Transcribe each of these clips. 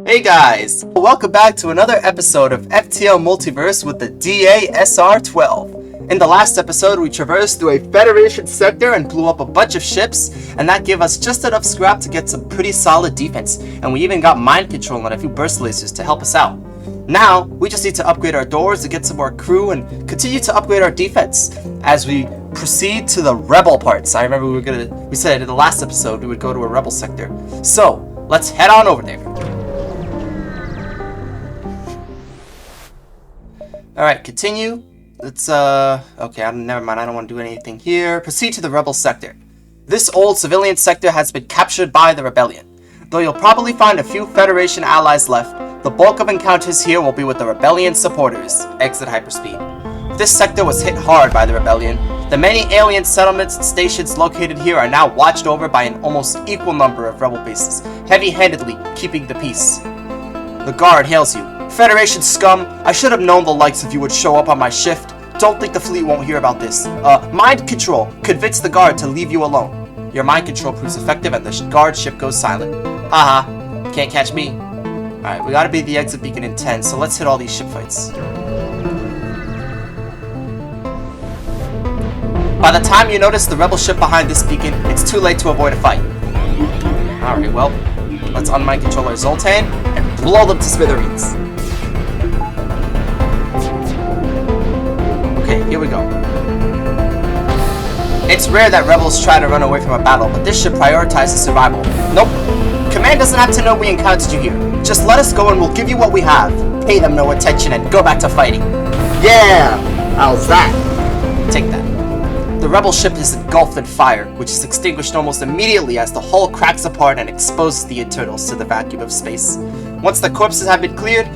Hey guys! Welcome back to another episode of FTL Multiverse with the DA-SR-12. In the last episode, we traversed through a Federation sector and blew up a bunch of ships, and that gave us just enough scrap to get some pretty solid defense, and we even got mind control and a few burst lasers to help us out. Now, we just need to upgrade our doors to get some more crew and continue to upgrade our defense as we proceed to the rebel parts. I remember we said in the last episode we would go to a rebel sector. So, let's head on over there. Alright, continue. Let's, okay, never mind, I don't want to do anything here. Proceed to the rebel sector. This old civilian sector has been captured by the rebellion. Though you'll probably find a few Federation allies left, the bulk of encounters here will be with the rebellion supporters. Exit hyperspeed. This sector was hit hard by the rebellion. The many alien settlements and stations located here are now watched over by an almost equal number of rebel bases, heavy-handedly keeping the peace. The guard hails you. Federation scum, I should have known the likes of you would show up on my shift. Don't think the fleet won't hear about this. Mind control. Convince the guard to leave you alone. Your mind control proves effective and the guard ship goes silent. Haha, can't catch me. Alright, we gotta be the exit beacon in 10, so let's hit all these ship fights. By the time you notice the rebel ship behind this beacon, it's too late to avoid a fight. Alright, well, let's unmind control our Zoltan and blow them to smithereens. Okay, here we go. It's rare that rebels try to run away from a battle, but this ship prioritizes survival. Nope. Command doesn't have to know we encountered you here. Just let us go and we'll give you what we have. Pay them no attention and go back to fighting. Yeah! How's that? Take that. The rebel ship is engulfed in fire, which is extinguished almost immediately as the hull cracks apart and exposes the internals to the vacuum of space. Once the corpses have been cleared,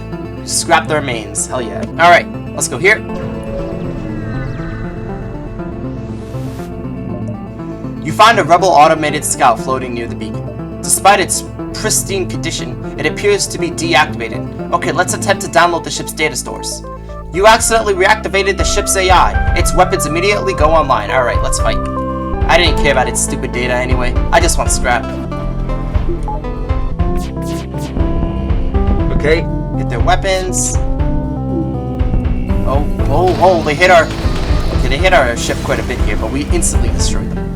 scrap the remains. Hell yeah. Alright, let's go here. You find a rebel automated scout floating near the beacon. Despite its pristine condition, it appears to be deactivated. Okay, let's attempt to download the ship's data stores. You accidentally reactivated the ship's AI. Its weapons immediately go online. Alright, let's fight. I didn't care about its stupid data anyway. I just want scrap. Okay, get their weapons. Oh, they hit our... Okay, they hit our ship quite a bit here, but we instantly destroyed them.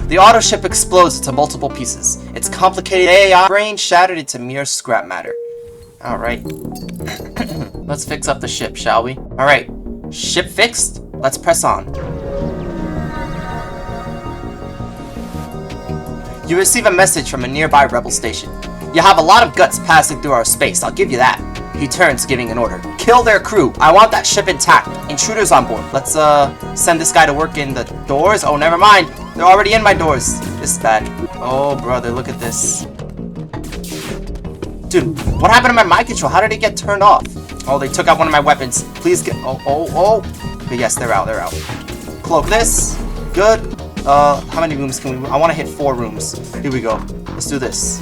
The auto ship explodes into multiple pieces. Its complicated AI brain shattered into mere scrap matter. Alright. Let's fix up the ship, shall we? Alright. Ship fixed? Let's press on. You receive a message from a nearby rebel station. You have a lot of guts passing through our space, I'll give you that. He turns, giving an order. Kill their crew. I want that ship intact. Intruders on board. Let's, send this guy to work in the doors. Oh, never mind. They're already in my doors. This is bad. Oh, brother, look at this. Dude, what happened to my mind control? How did it get turned off? Oh, they took out one of my weapons. Please get... Oh. Okay, yes, they're out. Cloak this. Good. How many rooms can we... I want to hit 4 rooms. Here we go. Let's do this.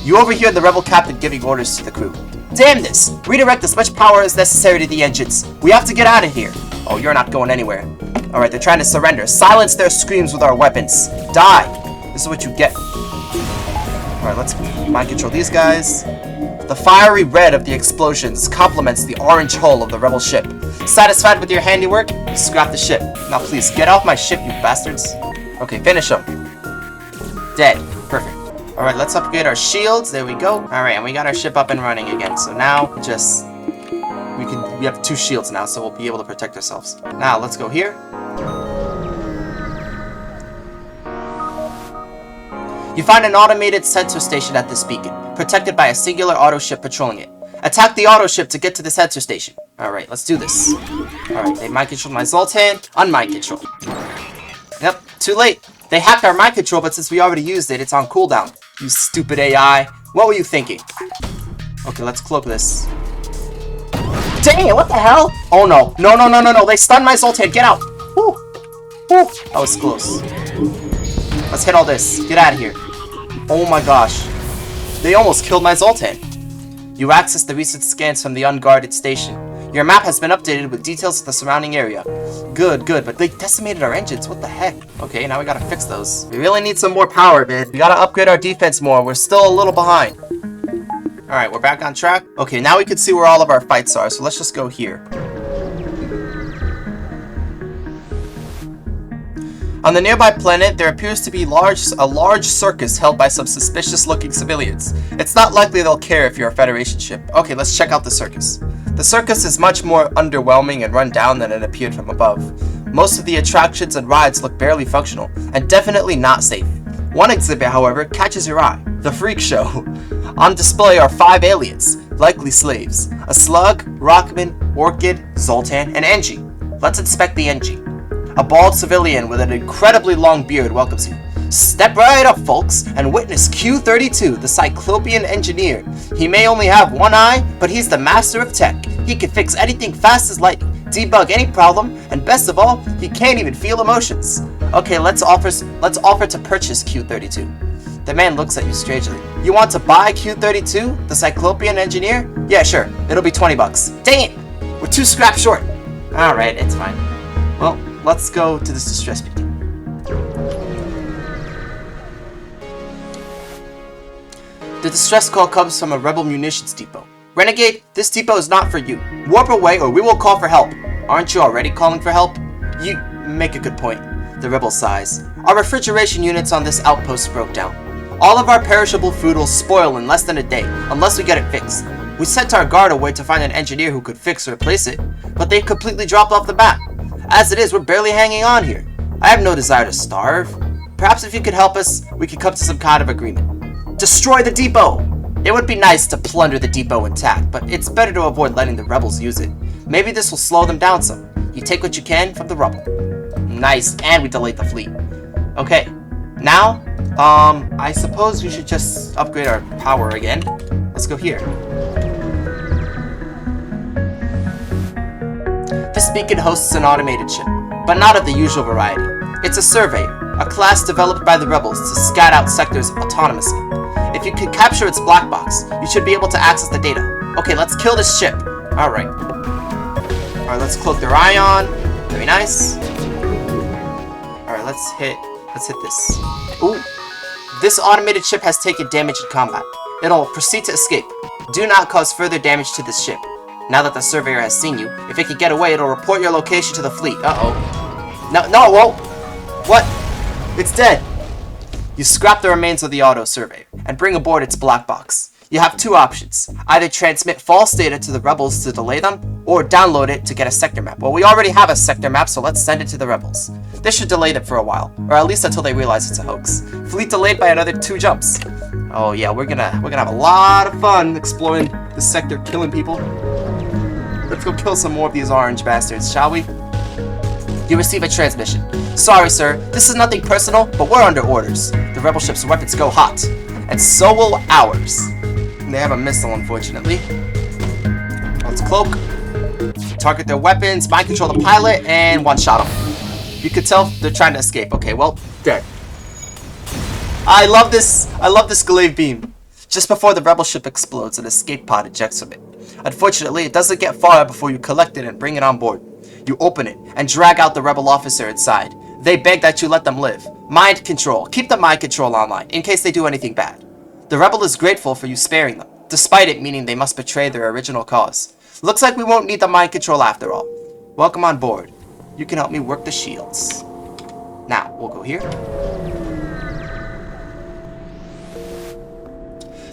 You overhear the rebel captain giving orders to the crew. Damn this! Redirect as much power as necessary to the engines. We have to get out of here. Oh, you're not going anywhere. Alright, they're trying to surrender. Silence their screams with our weapons. Die! This is what you get. Alright, let's mind control these guys. The fiery red of the explosions complements the orange hull of the rebel ship. Satisfied with your handiwork? Scrap the ship. Now please, get off my ship, you bastards. Okay, finish them. Dead. Perfect. Alright, let's upgrade our shields. There we go. Alright, and we got our ship up and running again. So now, we have 2 shields now, so we'll be able to protect ourselves. Now, let's go here. You find an automated sensor station at this beacon, protected by a singular auto ship patrolling it. Attack the auto ship to get to the sensor station. Alright, let's do this. Alright, they mind control my Zoltan. Unmind control. Yep, too late. They hacked our mind control, but since we already used it, it's on cooldown. You stupid AI. What were you thinking? Okay, let's cloak this. Dang it, what the hell? Oh no. No. They stunned my Zoltan. Get out. Woo. That was close. Let's hit all this. Get out of here. Oh my gosh. They almost killed my Zoltan. You access the recent scans from the unguarded station. Your map has been updated with details of the surrounding area. Good, but they decimated our engines. What the heck? Okay, now we gotta fix those. We really need some more power, man. We gotta upgrade our defense more. We're still a little behind. Alright, we're back on track. Okay, now we can see where all of our fights are, so let's just go here. On the nearby planet, there appears to be a large circus held by some suspicious-looking civilians. It's not likely they'll care if you're a Federation ship. Okay, let's check out the circus. The circus is much more underwhelming and run down than it appeared from above. Most of the attractions and rides look barely functional, and definitely not safe. One exhibit, however, catches your eye. The Freak Show. On display are 5 aliens, likely slaves. A slug, Rockman, Orchid, Zoltan, and Angie. Let's inspect the Angie. A bald civilian with an incredibly long beard welcomes you. Step right up, folks, and witness Q32, the Cyclopean engineer. He may only have one eye, but he's the master of tech. He can fix anything fast as lightning, debug any problem, and best of all, he can't even feel emotions. Okay, let's offer to purchase Q32. The man looks at you strangely. You want to buy Q32, the Cyclopean engineer? Yeah, sure. It'll be 20 bucks. Dang it! We're 2 scraps short. Alright, it's fine. Well, let's go to this distress beacon. The distress call comes from a rebel munitions depot. Renegade, this depot is not for you. Warp away or we will call for help. Aren't you already calling for help? You make a good point. The rebel sighs. Our refrigeration units on this outpost broke down. All of our perishable food will spoil in less than a day, unless we get it fixed. We sent our guard away to find an engineer who could fix or replace it, but they've completely dropped off the map. As it is, we're barely hanging on here. I have no desire to starve. Perhaps if you could help us, we could come to some kind of agreement. Destroy the depot! It would be nice to plunder the depot intact, but it's better to avoid letting the rebels use it. Maybe this will slow them down some. You take what you can from the rubble. Nice, and we delayed the fleet. Okay, now, I suppose we should just upgrade our power again. Let's go here. This beacon hosts an automated ship, but not of the usual variety. It's a surveyor, a class developed by the rebels to scout out sectors autonomously. If you can capture its black box, you should be able to access the data. Okay, let's kill this ship. Alright. Alright, let's cloak their ion. Very nice. Alright, let's hit this. Ooh. This automated ship has taken damage in combat. It'll proceed to escape. Do not cause further damage to this ship. Now that the surveyor has seen you, if it can get away, it'll report your location to the fleet. Uh-oh. No, it won't. What? It's dead. You scrap the remains of the auto survey and bring aboard its black box. You have 2 options. Either transmit false data to the rebels to delay them, or download it to get a sector map. Well, we already have a sector map, so let's send it to the rebels. This should delay them for a while, or at least until they realize it's a hoax. Fleet delayed by another 2 jumps. Oh yeah, we're gonna have a lot of fun exploring this sector, killing people. Let's go kill some more of these orange bastards, shall we? You receive a transmission. Sorry, sir. This is nothing personal, but we're under orders. The rebel ship's weapons go hot. And so will ours. They have a missile, unfortunately. Let's cloak. Target their weapons, mind control the pilot, and one-shot them. You could tell they're trying to escape. Okay, well, dead. I love this glaive beam. Just before the rebel ship explodes, an escape pod ejects from it. Unfortunately, it doesn't get far before you collect it and bring it on board. You open it and drag out the rebel officer inside. They beg that you let them live. Mind control. Keep the mind control online, in case they do anything bad. The rebel is grateful for you sparing them, despite it meaning they must betray their original cause. Looks like we won't need the mind control after all. Welcome on board. You can help me work the shields. Now, we'll go here.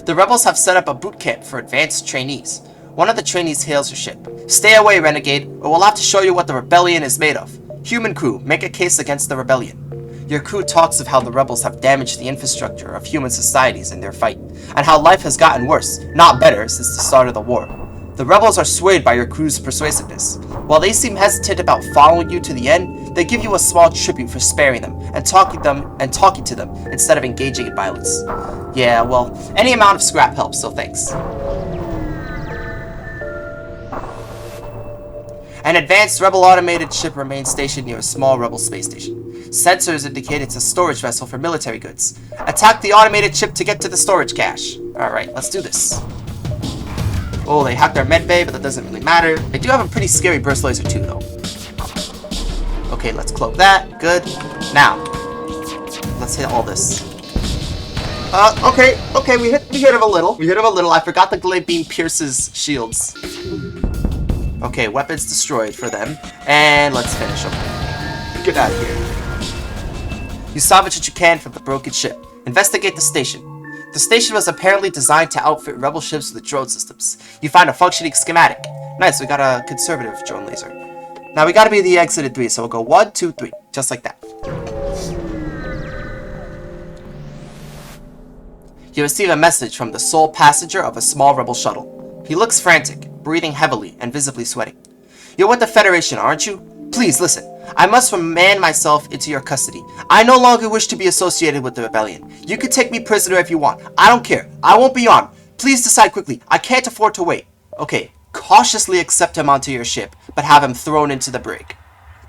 The rebels have set up a boot camp for advanced trainees. One of the trainees hails your ship. Stay away, Renegade, or we'll have to show you what the rebellion is made of. Human crew, make a case against the rebellion. Your crew talks of how the rebels have damaged the infrastructure of human societies in their fight, and how life has gotten worse, not better, since the start of the war. The rebels are swayed by your crew's persuasiveness. While they seem hesitant about following you to the end, they give you a small tribute for sparing them and talking to them instead of engaging in violence. Yeah, well, any amount of scrap helps, so thanks. An advanced rebel automated ship remains stationed near a small rebel space station. Sensors indicate it's a storage vessel for military goods. Attack the automated ship to get to the storage cache. Alright, let's do this. Oh, they hacked our medbay, but that doesn't really matter. They do have a pretty scary burst laser too, though. Okay, let's cloak that. Good. Now, let's hit all this. Okay, we hit him a little. I forgot the glade beam pierces shields. Okay, weapons destroyed for them. And let's finish them. Get out of here. You salvage what you can from the broken ship. Investigate the station. The station was apparently designed to outfit rebel ships with drone systems. You find a functioning schematic. Nice, we got a conservative drone laser. Now we gotta be the exit at 3, so we'll go 1, 2, 3. Just like that. You receive a message from the sole passenger of a small rebel shuttle. He looks frantic, breathing heavily and visibly sweating. You're with the Federation, aren't you? Please listen. I must remand myself into your custody. I no longer wish to be associated with the rebellion. You can take me prisoner if you want. I don't care. I won't be armed. Please decide quickly. I can't afford to wait. Okay, cautiously accept him onto your ship, but have him thrown into the brig.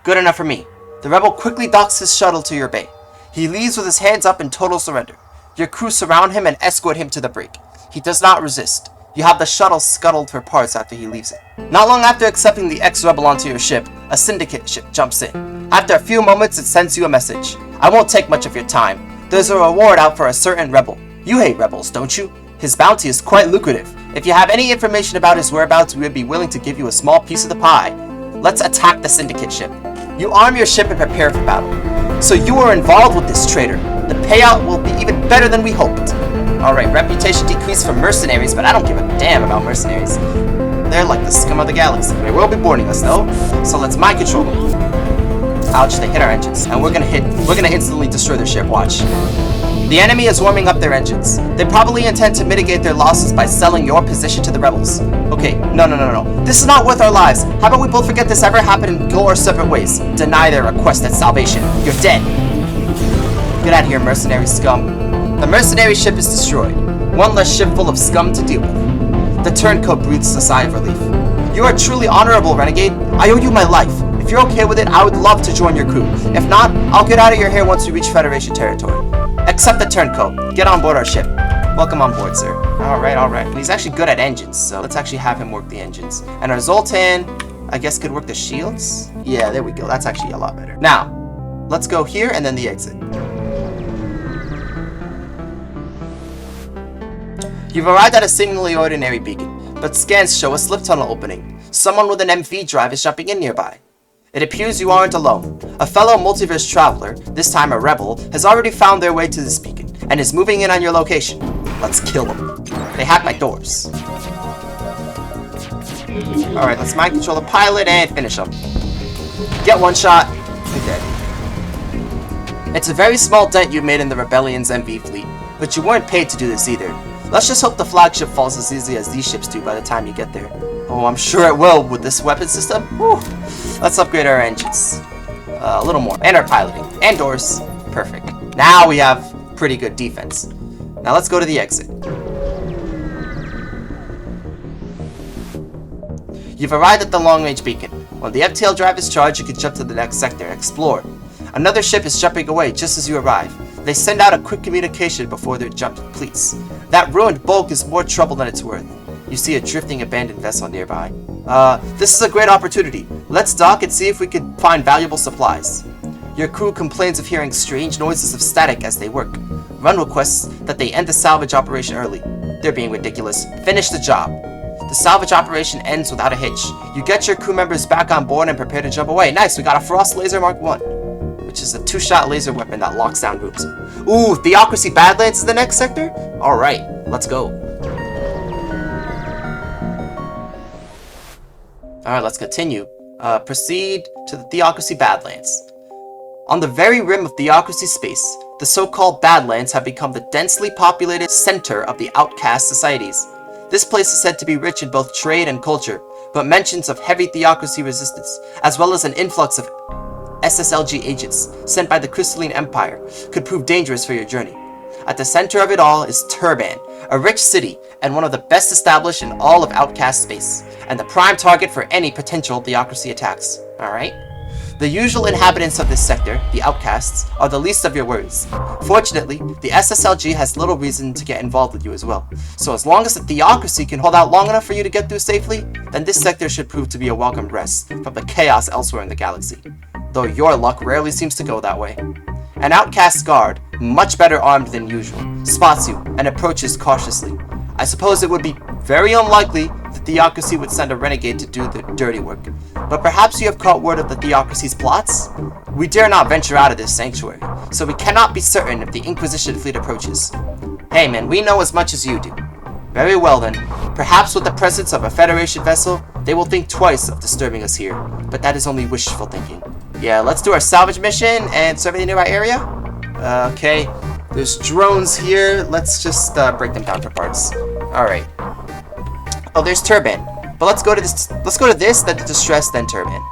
Good enough for me. The rebel quickly docks his shuttle to your bay. He leaves with his hands up in total surrender. Your crew surround him and escort him to the brig. He does not resist. You have the shuttle scuttled for parts after he leaves it. Not long after accepting the ex-rebel onto your ship, a syndicate ship jumps in. After a few moments, it sends you a message. I won't take much of your time. There's a reward out for a certain rebel. You hate rebels, don't you? His bounty is quite lucrative. If you have any information about his whereabouts, we would be willing to give you a small piece of the pie. Let's attack the syndicate ship. You arm your ship and prepare for battle. So you were involved with this traitor. The payout will be even better than we hoped. Alright, reputation decreased for mercenaries, but I don't give a damn about mercenaries. They're like the scum of the galaxy. They will be boarding us though, so let's mind control them. Ouch, they hit our engines, and we're gonna instantly destroy their ship, watch. The enemy is warming up their engines. They probably intend to mitigate their losses by selling your position to the rebels. Okay, no. This is not worth our lives. How about we both forget this ever happened and go our separate ways? Deny their request at salvation. You're dead. Get out of here, mercenary scum. The mercenary ship is destroyed. One less ship full of scum to deal with. The turncoat breathes a sigh of relief. You are truly honorable, renegade. I owe you my life. If you're okay with it, I would love to join your crew. If not, I'll get out of your hair once we reach Federation territory. Accept the turncoat. Get on board our ship. Welcome on board, sir. Alright. He's actually good at engines, so let's actually have him work the engines. And our Zoltan, I guess, could work the shields? Yeah, there we go. That's actually a lot better. Now, let's go here and then the exit. You've arrived at a seemingly ordinary beacon, but scans show a slip tunnel opening. Someone with an MV drive is jumping in nearby. It appears you aren't alone. A fellow multiverse traveler, this time a rebel, has already found their way to this beacon, and is moving in on your location. Let's kill them. They hacked my doors. Alright, let's mind control the pilot and finish him. Get one shot. You're dead. It's a very small dent you made in the Rebellion's MV fleet, but you weren't paid to do this either. Let's just hope the flagship falls as easy as these ships do by the time you get there. Oh, I'm sure it will with this weapon system. Whew. Let's upgrade our engines. A little more. And our piloting. And doors. Perfect. Now we have pretty good defense. Now let's go to the exit. You've arrived at the long-range beacon. When the FTL drive is charged, you can jump to the next sector and explore. Another ship is jumping away just as you arrive. They send out a quick communication before their jump completes. That ruined bulk is more trouble than it's worth. You see a drifting abandoned vessel nearby. This is a great opportunity. Let's dock and see if we can find valuable supplies. Your crew complains of hearing strange noises of static as they work. Run requests that they end the salvage operation early. They're being ridiculous. Finish the job. The salvage operation ends without a hitch. You get your crew members back on board and prepare to jump away. Nice, we got a Frost Laser Mark 1, which is a 2-shot laser weapon that locks down groups. Ooh, Theocracy Badlands is the next sector? Alright, let's go. Alright, let's continue. Proceed to the Theocracy Badlands. On the very rim of Theocracy space, the so-called Badlands have become the densely populated center of the outcast societies. This place is said to be rich in both trade and culture, but mentions of heavy Theocracy resistance, as well as an influx of SSLG agents sent by the Crystalline Empire, could prove dangerous for your journey. At the center of it all is TURBAN, a rich city and one of the best established in all of outcast space, and the prime target for any potential Theocracy attacks. Alright? The usual inhabitants of this sector, the outcasts, are the least of your worries. Fortunately, the SSLG has little reason to get involved with you as well. So as long as the Theocracy can hold out long enough for you to get through safely, then this sector should prove to be a welcomed rest from the chaos elsewhere in the galaxy. Though your luck rarely seems to go that way. An outcast guard, much better armed than usual, spots you and approaches cautiously. I suppose it would be very unlikely the Theocracy would send a renegade to do the dirty work, but perhaps you have caught word of the Theocracy's plots? We dare not venture out of this sanctuary, so we cannot be certain if the Inquisition fleet approaches. Hey man, we know as much as you do. Very well then, perhaps with the presence of a Federation vessel, they will think twice of disturbing us here, but that is only wishful thinking. Yeah, let's do our salvage mission and survey the nearby area. Okay, there's drones here. Let's just break them down to parts. All right. Oh, there's Turban. But let's go to this. Let's go to this, then the Distress, then Turban.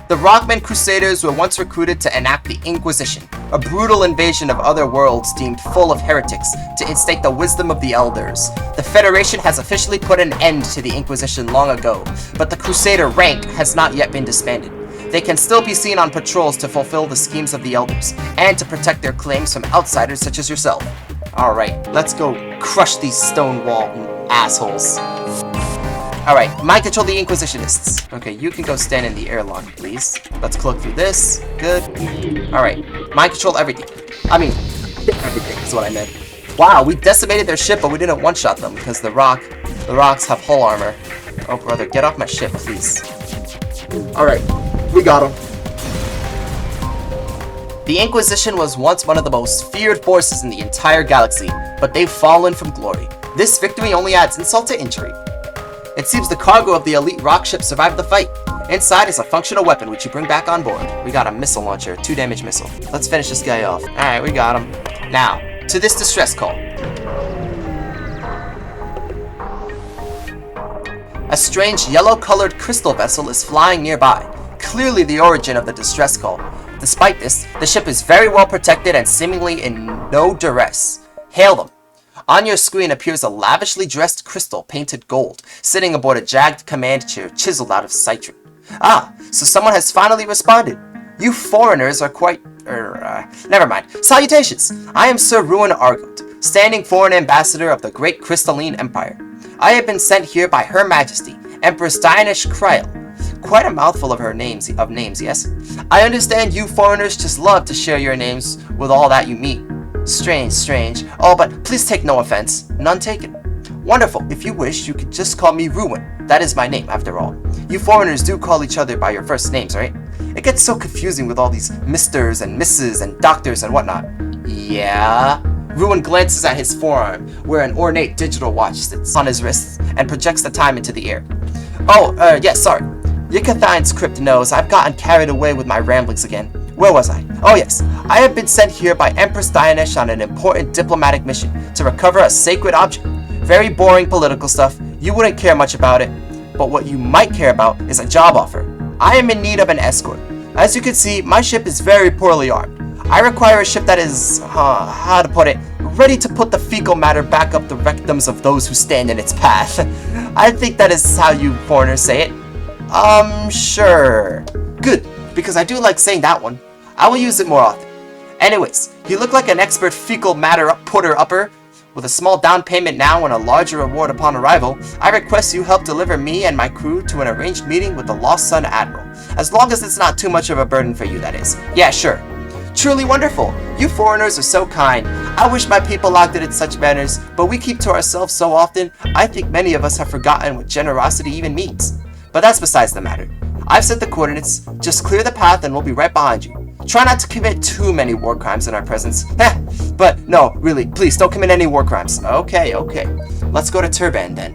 The Rockman Crusaders were once recruited to enact the Inquisition, a brutal invasion of other worlds deemed full of heretics to instate the wisdom of the Elders. The Federation has officially put an end to the Inquisition long ago, but the Crusader rank has not yet been disbanded. They can still be seen on patrols to fulfill the schemes of the Elders, and to protect their claims from outsiders such as yourself. Alright, let's go crush these Stonewall assholes. Alright, mind control the Inquisitionists. Okay, you can go stand in the airlock, please. Let's cloak through this. Good. Alright, mind control everything. I mean, everything is what I meant. Wow, we decimated their ship, but we didn't one-shot them because the rocks have hull armor. Oh, brother, get off my ship, please. Alright, we got him. The Inquisition was once one of the most feared forces in the entire galaxy, but they've fallen from glory. This victory only adds insult to injury. It seems the cargo of the elite rock ship survived the fight. Inside is a functional weapon which you bring back on board. We got a missile launcher, 2-damage missile. Let's finish this guy off. Alright, we got him. Now, to this distress call. A strange yellow-colored crystal vessel is flying nearby, clearly the origin of the distress call. Despite this, the ship is very well protected and seemingly in no duress. Hail them. On your screen appears a lavishly dressed crystal painted gold, sitting aboard a jagged command chair chiseled out of citrine. Ah, so someone has finally responded. You foreigners are quite... never mind. Salutations! I am Sir Ruin Argot, standing foreign ambassador of the Great Crystalline Empire. I have been sent here by Her Majesty, Empress Dianish Kryl. Quite a mouthful of names, yes? I understand you foreigners just love to share your names with all that you meet. Strange. Oh, but please take no offense. None taken. Wonderful. If you wish, you could just call me Ruin. That is my name, after all. You foreigners do call each other by your first names, right? It gets so confusing with all these Misters and Misses and Doctors and whatnot. Yeah? Ruin glances at his forearm, where an ornate digital watch sits on his wrist, and projects the time into the air. Oh, yes, sorry. Yikathine's crypt knows I've gotten carried away with my ramblings again. Where was I? Oh yes, I have been sent here by Empress Dianish on an important diplomatic mission to recover a sacred object. Very boring political stuff, you wouldn't care much about it. But what you might care about is a job offer. I am in need of an escort. As you can see, my ship is very poorly armed. I require a ship that is, how to put it, ready to put the fecal matter back up the rectums of those who stand in its path. I think that is how you foreigners say it. Sure. Good, because I do like saying that one. I will use it more often. Anyways, you look like an expert fecal matter putter-upper. With a small down payment now and a larger reward upon arrival, I request you help deliver me and my crew to an arranged meeting with the Lost Sun Admiral. As long as it's not too much of a burden for you, that is. Yeah, sure. Truly wonderful. You foreigners are so kind. I wish my people acted in such manners, but we keep to ourselves so often, I think many of us have forgotten what generosity even means. But that's besides the matter. I've set the coordinates. Just clear the path and we'll be right behind you. Try not to commit too many war crimes in our presence. But no, really, please don't commit any war crimes. Okay. Let's go to Turban then.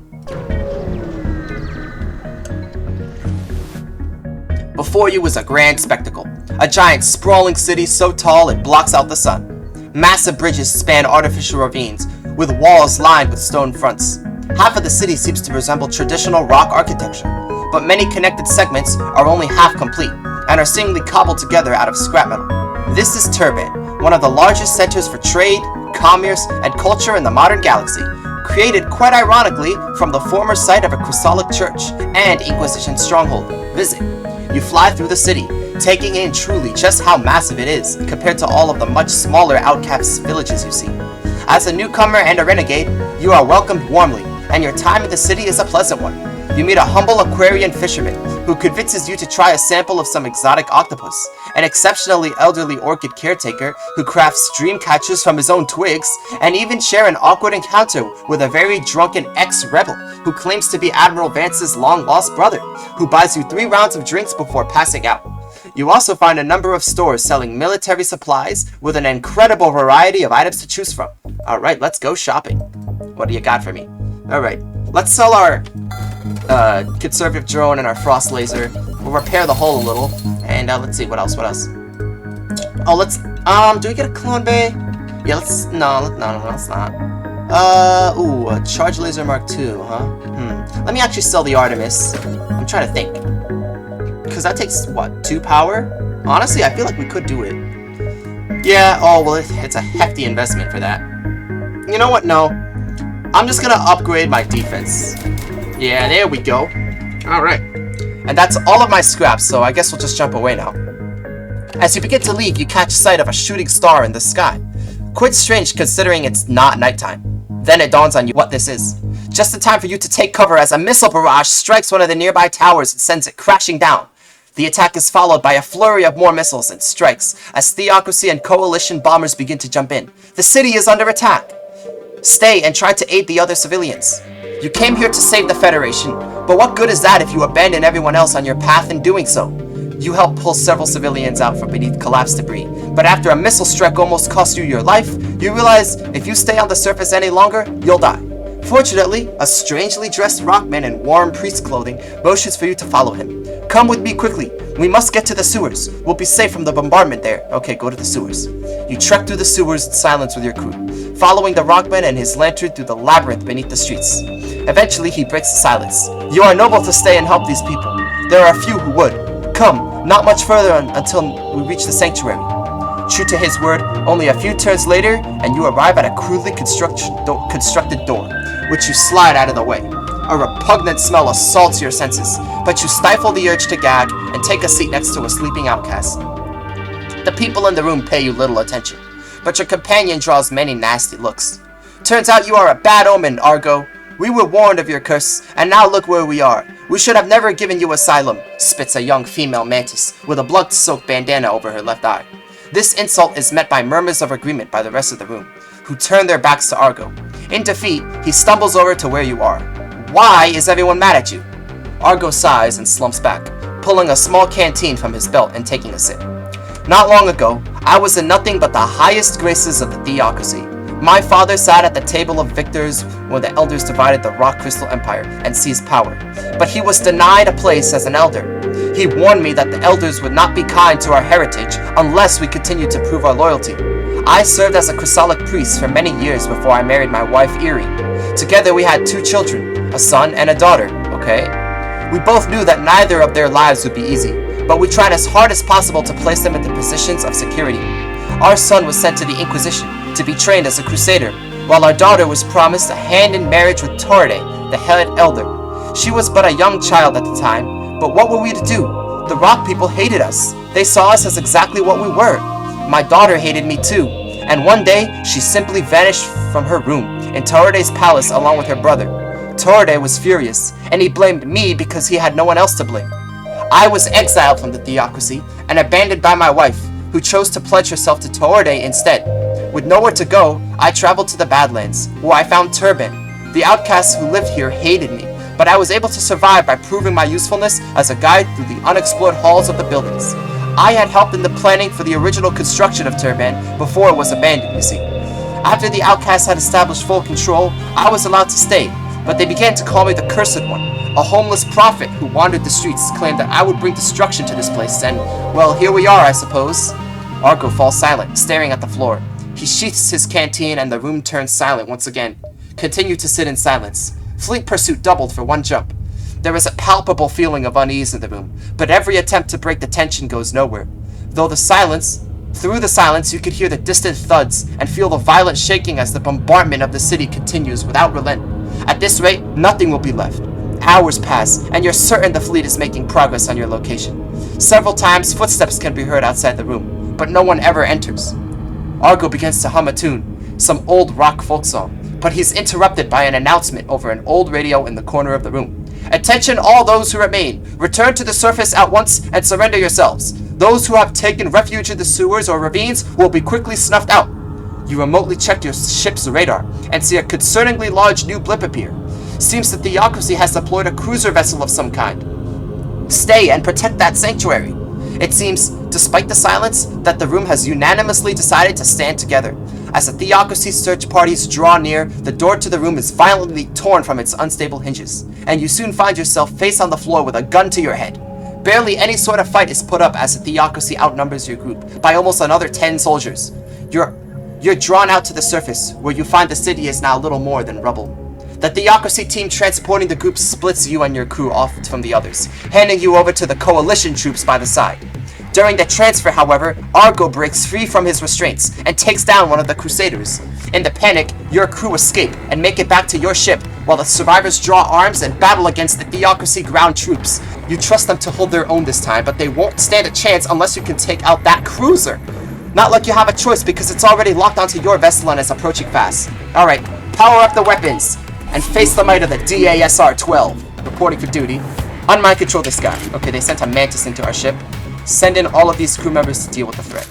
Before you was a grand spectacle. A giant sprawling city so tall it blocks out the sun. Massive bridges span artificial ravines, with walls lined with stone fronts. Half of the city seems to resemble traditional rock architecture, but many connected segments are only half complete, and are seemingly cobbled together out of scrap metal. This is Turban, one of the largest centers for trade, commerce, and culture in the modern galaxy, created quite ironically from the former site of a Chrysolic church and Inquisition stronghold. Visit. You fly through the city, taking in truly just how massive it is compared to all of the much smaller outcast villages you see. As a newcomer and a renegade, you are welcomed warmly, and your time in the city is a pleasant one. you meet a humble aquarian fisherman who convinces you to try a sample of some exotic octopus, an exceptionally elderly orchid caretaker who crafts dream catchers from his own twigs, and even share an awkward encounter with a very drunken ex-rebel who claims to be Admiral Vance's long-lost brother, who buys you 3 rounds of drinks before passing out. You also find a number of stores selling military supplies with an incredible variety of items to choose from. Alright, let's go shopping. What do you got for me? Alright, let's sell our conservative drone and our frost laser. We'll repair the hull a little. And let's see, what else? Oh, let's, do we get a clone bay? Yeah, no, let's not. Ooh, a charge laser Mark II, huh? Let me actually sell the Artemis. I'm trying to think. Because that takes, what, 2 power? Honestly, I feel like we could do it. Yeah, oh, well, it's a hefty investment for that. You know what, no. I'm just gonna upgrade my defense. Yeah, there we go. Alright. And that's all of my scraps, so I guess we'll just jump away now. As you begin to leave, you catch sight of a shooting star in the sky. Quite strange considering it's not nighttime. Then it dawns on you what this is. Just in time for you to take cover as a missile barrage strikes one of the nearby towers and sends it crashing down. The attack is followed by a flurry of more missiles and strikes as Theocracy and Coalition bombers begin to jump in. The city is under attack. Stay and try to aid the other civilians. You came here to save the Federation, but what good is that if you abandon everyone else on your path in doing so? You help pull several civilians out from beneath collapsed debris, but after a missile strike almost cost you your life, you realize if you stay on the surface any longer, you'll die. Fortunately, a strangely dressed rockman in warm priest clothing motions for you to follow him. Come with me quickly. We must get to the sewers. We'll be safe from the bombardment there. Okay, go to the sewers. You trek through the sewers in silence with your crew, following the rockman and his lantern through the labyrinth beneath the streets. Eventually, he breaks the silence. You are noble to stay and help these people. There are a few who would. Come, not much further until we reach the sanctuary. True to his word, only a few turns later, and you arrive at a crudely constructed door, which you slide out of the way. A repugnant smell assaults your senses, but you stifle the urge to gag and take a seat next to a sleeping outcast. The people in the room pay you little attention, but your companion draws many nasty looks. Turns out you are a bad omen, Argo. We were warned of your curse, and now look where we are. We should have never given you asylum, spits a young female mantis with a blood-soaked bandana over her left eye. This insult is met by murmurs of agreement by the rest of the room, who turn their backs to Argo. In defeat, he stumbles over to where you are. Why is everyone mad at you? Argo sighs and slumps back, pulling a small canteen from his belt and taking a sip. Not long ago, I was in nothing but the highest graces of the Theocracy. My father sat at the table of victors when the elders divided the Rock Crystal Empire and seized power, but he was denied a place as an elder. He warned me that the elders would not be kind to our heritage unless we continued to prove our loyalty. I served as a chrysalic priest for many years before I married my wife Eerie. Together we had 2 children, a son and a daughter, okay? We both knew that neither of their lives would be easy, but we tried as hard as possible to place them into positions of security. Our son was sent to the Inquisition to be trained as a crusader, while our daughter was promised a hand in marriage with Torde, the head elder. She was but a young child at the time, but what were we to do? The rock people hated us. They saw us as exactly what we were. My daughter hated me too, and one day she simply vanished from her room in Torde's palace along with her brother. Torde was furious, and he blamed me because he had no one else to blame. I was exiled from the Theocracy and abandoned by my wife, who chose to pledge herself to Torde instead. With nowhere to go, I traveled to the Badlands, where I found Turban. The outcasts who lived here hated me, but I was able to survive by proving my usefulness as a guide through the unexplored halls of the buildings. I had helped in the planning for the original construction of Turban before it was abandoned, you see. After the outcasts had established full control, I was allowed to stay, but they began to call me the Cursed One. A homeless prophet who wandered the streets claimed that I would bring destruction to this place, and, well, here we are, I suppose. Argo falls silent, staring at the floor. He sheaths his canteen and the room turns silent once again. Continue to sit in silence. Fleet pursuit doubled for one jump. There is a palpable feeling of unease in the room, but every attempt to break the tension goes nowhere. Through the silence, you could hear the distant thuds and feel the violent shaking as the bombardment of the city continues without relent. At this rate, nothing will be left. Hours pass, and you're certain the fleet is making progress on your location. Several times, footsteps can be heard outside the room, but no one ever enters. Argo begins to hum a tune, some old rock folk song, but he's interrupted by an announcement over an old radio in the corner of the room. Attention all those who remain. Return to the surface at once and surrender yourselves. Those who have taken refuge in the sewers or ravines will be quickly snuffed out. You remotely check your ship's radar and see a concerningly large new blip appear. Seems the Theocracy has deployed a cruiser vessel of some kind. Stay and protect that sanctuary. It seems, despite the silence, that the room has unanimously decided to stand together. As the Theocracy search parties draw near, the door to the room is violently torn from its unstable hinges, and you soon find yourself face on the floor with a gun to your head. Barely any sort of fight is put up as the Theocracy outnumbers your group by almost another 10 soldiers. You're drawn out to the surface, where you find the city is now little more than rubble. The Theocracy team transporting the group splits you and your crew off from the others, handing you over to the Coalition troops by the side. During the transfer, however, Argo breaks free from his restraints and takes down one of the Crusaders. In the panic, your crew escape and make it back to your ship, while the survivors draw arms and battle against the Theocracy ground troops. You trust them to hold their own this time, but they won't stand a chance unless you can take out that cruiser. Not like you have a choice because it's already locked onto your vessel and is approaching fast. Alright, power up the weapons and face the might of the DASR-12. Reporting for duty. Unmind control this guy. Okay, they sent a Mantis into our ship. Send in all of these crew members to deal with the threat.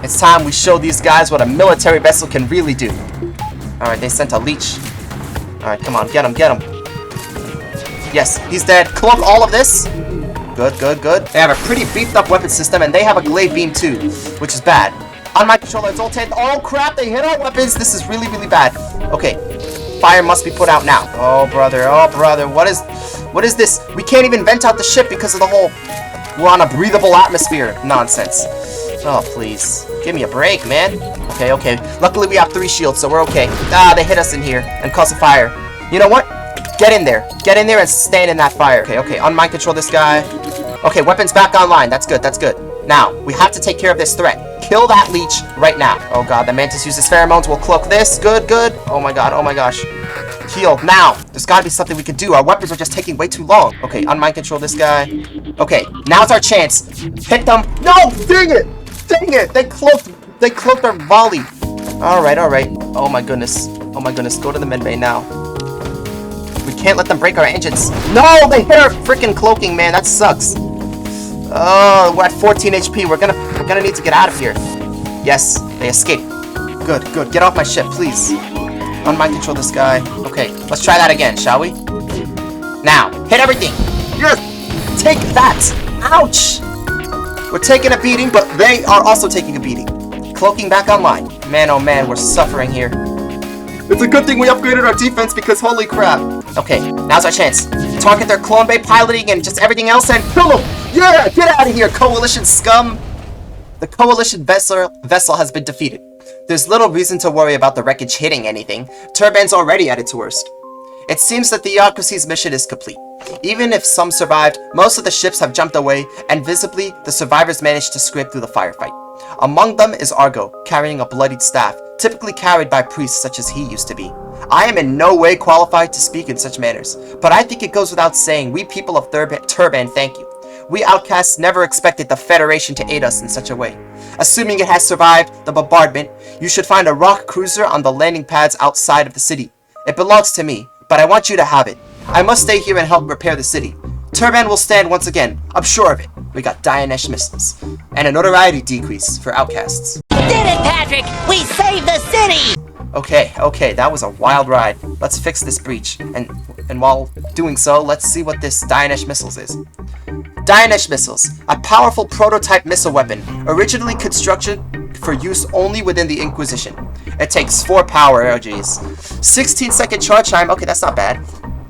It's time we show these guys what a military vessel can really do. Alright, they sent a leech. Alright, come on, get him, get him. Yes, he's dead. Cloak all of this. Good, good, good. They have a pretty beefed up weapon system, and they have a glaive beam too, which is bad. On my controller, it's ulted. Oh crap, they hit our weapons. This is really, really bad. Okay, fire must be put out now. Oh brother, what is this? We can't even vent out the ship because of the whole we're on a breathable atmosphere nonsense. Oh, please. Give me a break, man. Okay, okay. Luckily, we have 3 shields, so we're okay. Ah, they hit us in here and caused a fire. You know what? Get in there. Get in there and stand in that fire. Okay, okay. Unmind control this guy. Okay, weapons back online. That's good, that's good. Now, we have to take care of this threat. Kill that leech right now. Oh god, the Mantis uses pheromones. We'll cloak this. Good, good. Oh my god, oh my gosh. Heal now. There's gotta be something we can do. Our weapons are just taking way too long. Okay, unmind control this guy. Okay, now's our chance. Hit them. No! Dang it! Dang it! They cloaked our volley. Alright, alright. Oh my goodness. Oh my goodness. Go to the medbay now. We can't let them break our engines. No! They hit our freaking cloaking, man. That sucks. Oh, we're at 14 HP. We're gonna need to get out of here. Yes, they escaped. Good, good. Get off my ship, please. Unmind control this guy. Okay, let's try that again, shall we? Now, hit everything. Yes! Take that! Ouch! We're taking a beating, but they are also taking a beating. Cloaking back online. Man, oh man, we're suffering here. It's a good thing we upgraded our defense because holy crap. Okay, now's our chance. Target their clone bay piloting and just everything else and kill them! Yeah! Get out of here, Coalition scum! The Coalition vessel has been defeated. There's little reason to worry about the wreckage hitting anything. Turban's already at its worst. It seems that the Theocracy's mission is complete. Even if some survived, most of the ships have jumped away, and visibly, the survivors managed to scrape through the firefight. Among them is Argo, carrying a bloodied staff, typically carried by priests such as he used to be. I am in no way qualified to speak in such manners, but I think it goes without saying we people of Turban thank you. We outcasts never expected the Federation to aid us in such a way. Assuming it has survived the bombardment, you should find a rock cruiser on the landing pads outside of the city. It belongs to me, but I want you to have it. I must stay here and help repair the city. Turban will stand once again, I'm sure of it. We got Dianesh missiles, and a notoriety decrease for outcasts. We did it, Patrick! We saved the city! Okay, okay, that was a wild ride. Let's fix this breach, and while doing so, let's see what this Dianesh missiles is. Dianesh missiles, a powerful prototype missile weapon, originally constructed for use only within the Inquisition. It takes 4 power, oh geez. 16-second charge time, okay, that's not bad.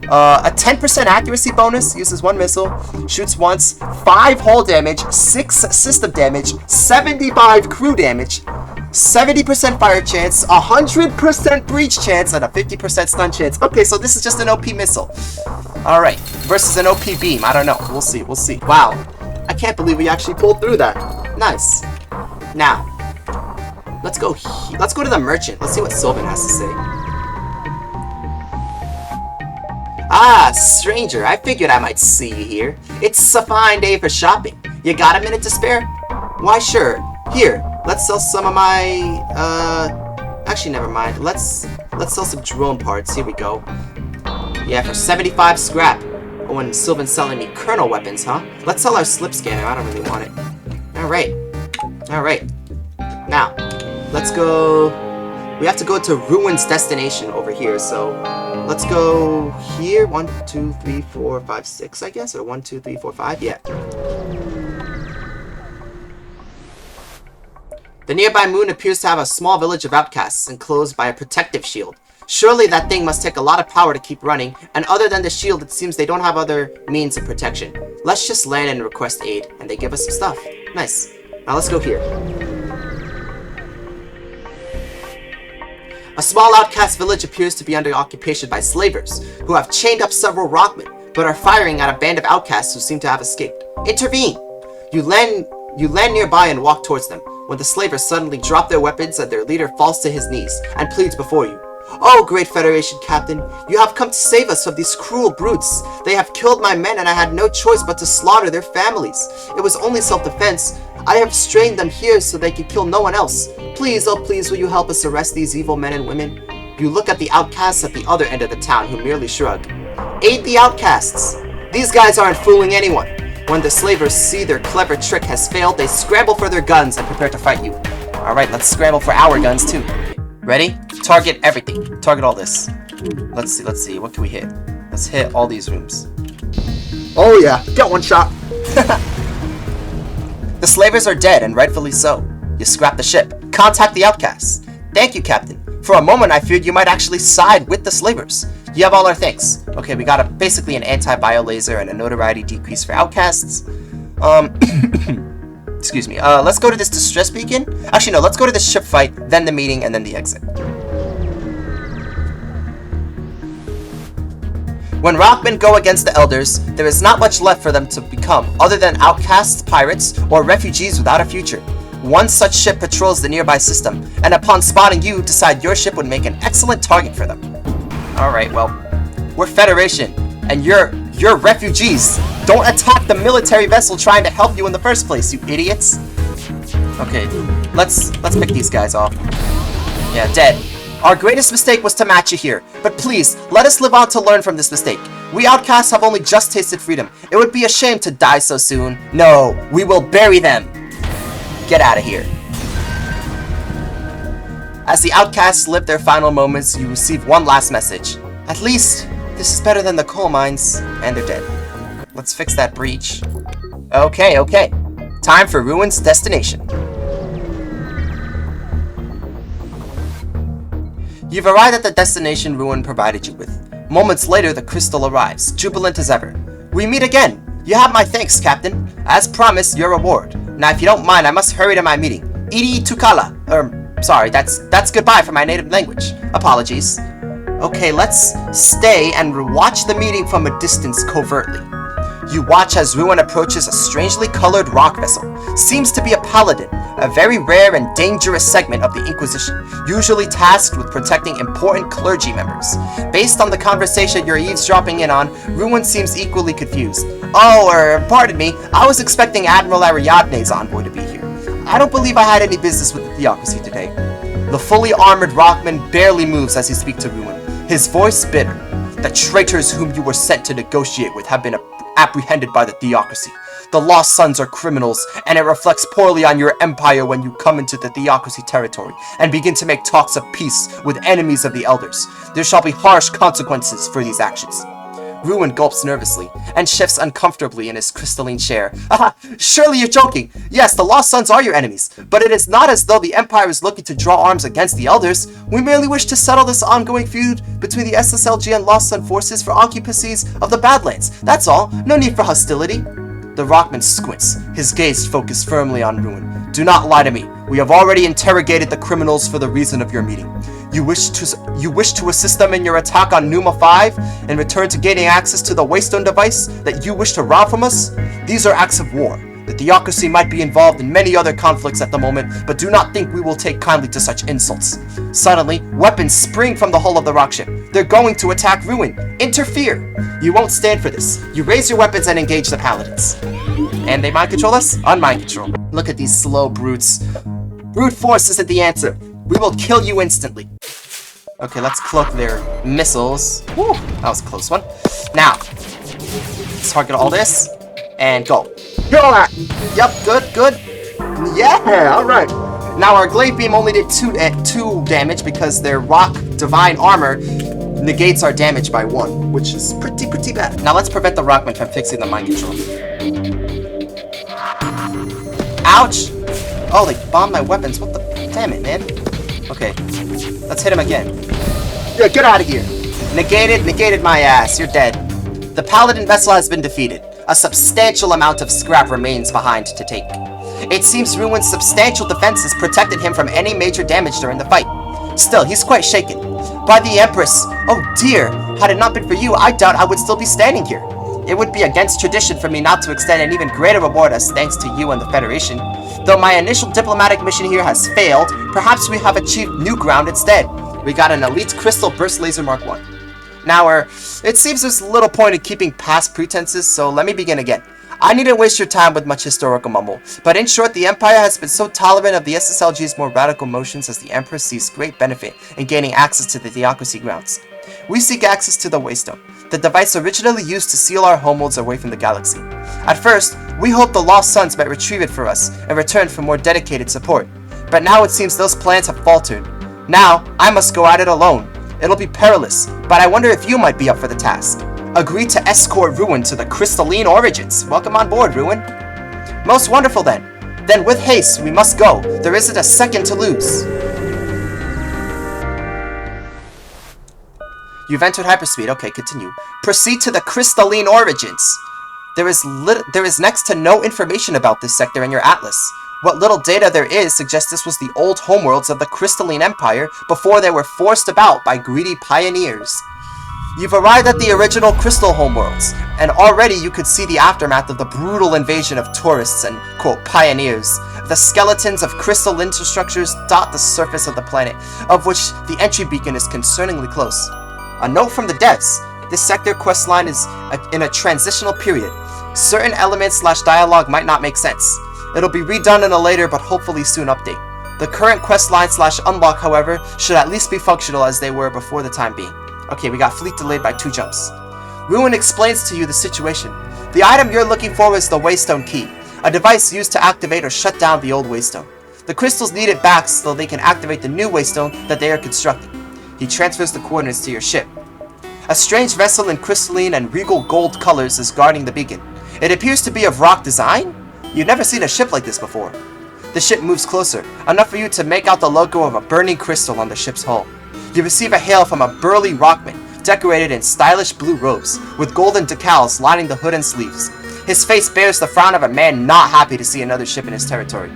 A 10% accuracy bonus, uses 1 missile, shoots once, 5 hull damage, 6 system damage, 75 crew damage, 70% fire chance, 100% breach chance, and a 50% stun chance. Okay, so this is just an OP missile. Alright, versus an OP beam, I don't know, we'll see, we'll see. Wow, I can't believe we actually pulled through that. Nice. Now, let's go to the merchant, let's see what Sylvan has to say. Ah, stranger, I figured I might see you here. It's a fine day for shopping. You got a minute to spare? Why, sure. Here, let's sell some of my, actually, never mind. Let's sell some drone parts. Here we go. Yeah, for 75 scrap. Oh, and Sylvan's selling me kernel weapons, huh? Let's sell our slip scanner. I don't really want it. Alright. Alright. Now, let's go... We have to go to Ruin's destination over here, so... Let's go here. 1, 2, 3, 4, 5, 6, I guess? Or 1, 2, 3, 4, 5? Yeah. The nearby moon appears to have a small village of outcasts enclosed by a protective shield. Surely that thing must take a lot of power to keep running, and other than the shield, it seems they don't have other means of protection. Let's just land and request aid, and they give us some stuff. Nice. Now let's go here. A small outcast village appears to be under occupation by slavers, who have chained up several rockmen, but are firing at a band of outcasts who seem to have escaped. Intervene! You land nearby and walk towards them, when the slavers suddenly drop their weapons and their leader falls to his knees and pleads before you. Oh, great Federation Captain, you have come to save us from these cruel brutes. They have killed my men and I had no choice but to slaughter their families. It was only self-defense. I have strained them here so they could kill no one else. Please, oh please, will you help us arrest these evil men and women? You look at the outcasts at the other end of the town who merely shrug. Aid the outcasts! These guys aren't fooling anyone. When the slavers see their clever trick has failed, they scramble for their guns and prepare to fight you. Alright, let's scramble for our guns too. Ready? Target everything. Target all this. Let's see. What can we hit? Let's hit all these rooms. Oh yeah, get one shot. The slavers are dead, and rightfully so. You scrap the ship. Contact the outcasts. Thank you, Captain. For a moment, I feared you might actually side with the slavers. You have all our thanks. Okay, we got basically an anti-bio laser and a notoriety decrease for outcasts. Excuse me. Let's go to this distress beacon. Actually, no. Let's go to the ship fight, then the meeting, and then the exit. When rockmen go against the elders, there is not much left for them to become, other than outcasts, pirates, or refugees without a future. One such ship patrols the nearby system, and upon spotting you, decide your ship would make an excellent target for them. Alright, well, we're Federation, and you're refugees. Don't attack the military vessel trying to help you in the first place, you idiots. Okay, let's pick these guys off. Yeah, dead. Our greatest mistake was to match you here, but please, let us live on to learn from this mistake. We outcasts have only just tasted freedom. It would be a shame to die so soon. No, we will bury them. Get out of here. As the outcasts live their final moments, you receive one last message. At least, this is better than the coal mines. And they're dead. Let's fix that breach. Okay. Time for Ruin's destination. You've arrived at the destination Ruin provided you with. Moments later, the crystal arrives, jubilant as ever. We meet again. You have my thanks, Captain. As promised, your reward. Now, if you don't mind, I must hurry to my meeting. Iri Tukala. Sorry, that's goodbye for my native language. Apologies. Okay, let's stay and watch the meeting from a distance covertly. You watch as Ruin approaches a strangely colored rock vessel. Seems to be a paladin, a very rare and dangerous segment of the Inquisition, usually tasked with protecting important clergy members. Based on the conversation you're eavesdropping in on, Ruin seems equally confused. Pardon me, I was expecting Admiral Ariadne's envoy to be here. I don't believe I had any business with the theocracy today. The fully armored rockman barely moves as he speaks to Ruin, his voice bitter. The traitors whom you were sent to negotiate with have been apprehended by the theocracy. The Lost Sons are criminals, and it reflects poorly on your empire when you come into the theocracy territory and begin to make talks of peace with enemies of the elders. There shall be harsh consequences for these actions. Ruin gulps nervously and shifts uncomfortably in his crystalline chair. Haha, surely you're joking. Yes, the Lost Sons are your enemies, but it is not as though the Empire is looking to draw arms against the elders. We merely wish to settle this ongoing feud between the SSLG and Lost Sun forces for occupancies of the Badlands. That's all. No need for hostility. The rockman squints, his gaze focused firmly on Ruin. Do not lie to me. We have already interrogated the criminals for the reason of your meeting. You wish to assist them in your attack on Numa 5 in return to gaining access to the Waystone device that you wish to rob from us? These are acts of war. The theocracy might be involved in many other conflicts at the moment, but do not think we will take kindly to such insults. Suddenly, weapons spring from the hull of the rock ship. They're going to attack Ruin. Interfere! You won't stand for this. You raise your weapons and engage the paladins. And they mind control us? Unmind control. Look at these slow brutes. Brute force isn't the answer. We will kill you instantly. Okay, let's cloak their missiles. Woo, that was a close one. Now, let's target all this, and go. Yep, good. Yeah, alright. Now our Glaive Beam only did 2 damage because their Rock Divine Armor negates our damage by 1, which is pretty bad. Now let's prevent the Rockman from fixing the mind control. Ouch! Oh, they bombed my weapons. What the... Damn it, man. Okay, let's hit him again. Yeah, get out of here. Negated my ass. You're dead. The Paladin vessel has been defeated. A substantial amount of scrap remains behind to take. It seems Ruin's substantial defenses protected him from any major damage during the fight. Still, he's quite shaken. By the Empress, oh dear, had it not been for you, I doubt I would still be standing here. It would be against tradition for me not to extend an even greater reward as thanks to you and the Federation. Though my initial diplomatic mission here has failed, perhaps we have achieved new ground instead. We got an elite Crystal Burst Laser Mark 1. Now, it seems there's little point in keeping past pretenses, so let me begin again. I needn't waste your time with much historical mumble, but in short, the Empire has been so tolerant of the SSLG's more radical motions as the Emperor sees great benefit in gaining access to the Theocracy grounds. We seek access to the Waystone, the device originally used to seal our homeworlds away from the galaxy. At first, we hoped the Lost Sons might retrieve it for us in return for more dedicated support, but now it seems those plans have faltered. Now, I must go at it alone. It'll be perilous, but I wonder if you might be up for the task. Agree to escort Ruin to the Crystalline Origins. Welcome on board, Ruin. Most wonderful then. Then with haste, we must go. There isn't a second to lose. You've entered hyperspeed. Okay, continue. Proceed to the Crystalline Origins. There is next to no information about this sector in your atlas. What little data there is suggests this was the old homeworlds of the Crystalline Empire before they were forced about by greedy pioneers. You've arrived at the original Crystal homeworlds, and already you could see the aftermath of the brutal invasion of tourists and, quote, pioneers. The skeletons of crystal infrastructures dot the surface of the planet, of which the entry beacon is concerningly close. A note from the devs. This sector questline is in a transitional period. Certain elements/dialogue might not make sense. It'll be redone in a later but hopefully soon update. The current questline/unlock, however, should at least be functional as they were before the time being. Okay, we got fleet delayed by 2 jumps. Ruin explains to you the situation. The item you're looking for is the Waystone Key, a device used to activate or shut down the old Waystone. The crystals need it back so they can activate the new Waystone that they are constructing. He transfers the coordinates to your ship. A strange vessel in crystalline and regal gold colors is guarding the beacon. It appears to be of rock design? You've never seen a ship like this before. The ship moves closer, enough for you to make out the logo of a burning crystal on the ship's hull. You receive a hail from a burly rockman, decorated in stylish blue robes, with golden decals lining the hood and sleeves. His face bears the frown of a man not happy to see another ship in his territory.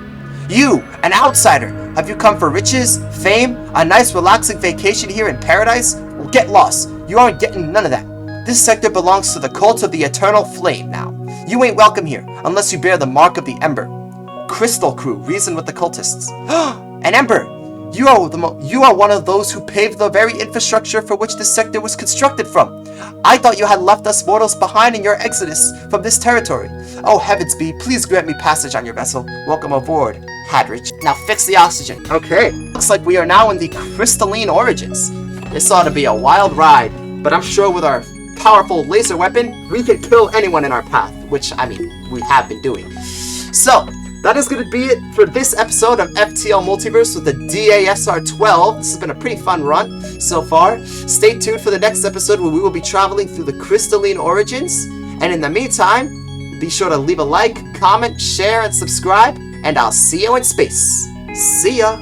You, an outsider, have you come for riches, fame, a nice relaxing vacation here in paradise? Well, get lost. You aren't getting none of that. This sector belongs to the cult of the Eternal Flame now. You ain't welcome here, unless you bear the mark of the Ember. Crystal Crew, reason with the cultists. An Ember! You are one of those who paved the very infrastructure for which this sector was constructed from. I thought you had left us mortals behind in your exodus from this territory. Oh heavens be, please grant me passage on your vessel. Welcome aboard, Hadrich. Now fix the oxygen. Okay. Looks like we are now in the Crystalline Origins. This ought to be a wild ride, but I'm sure with our powerful laser weapon, we can kill anyone in our path, which, I mean, we have been doing. So, that is going to be it for this episode of FTL Multiverse with the DASR-12. This has been a pretty fun run so far. Stay tuned for the next episode where we will be traveling through the Crystalline Origins. And in the meantime, be sure to leave a like, comment, share, and subscribe. And I'll see you in space. See ya!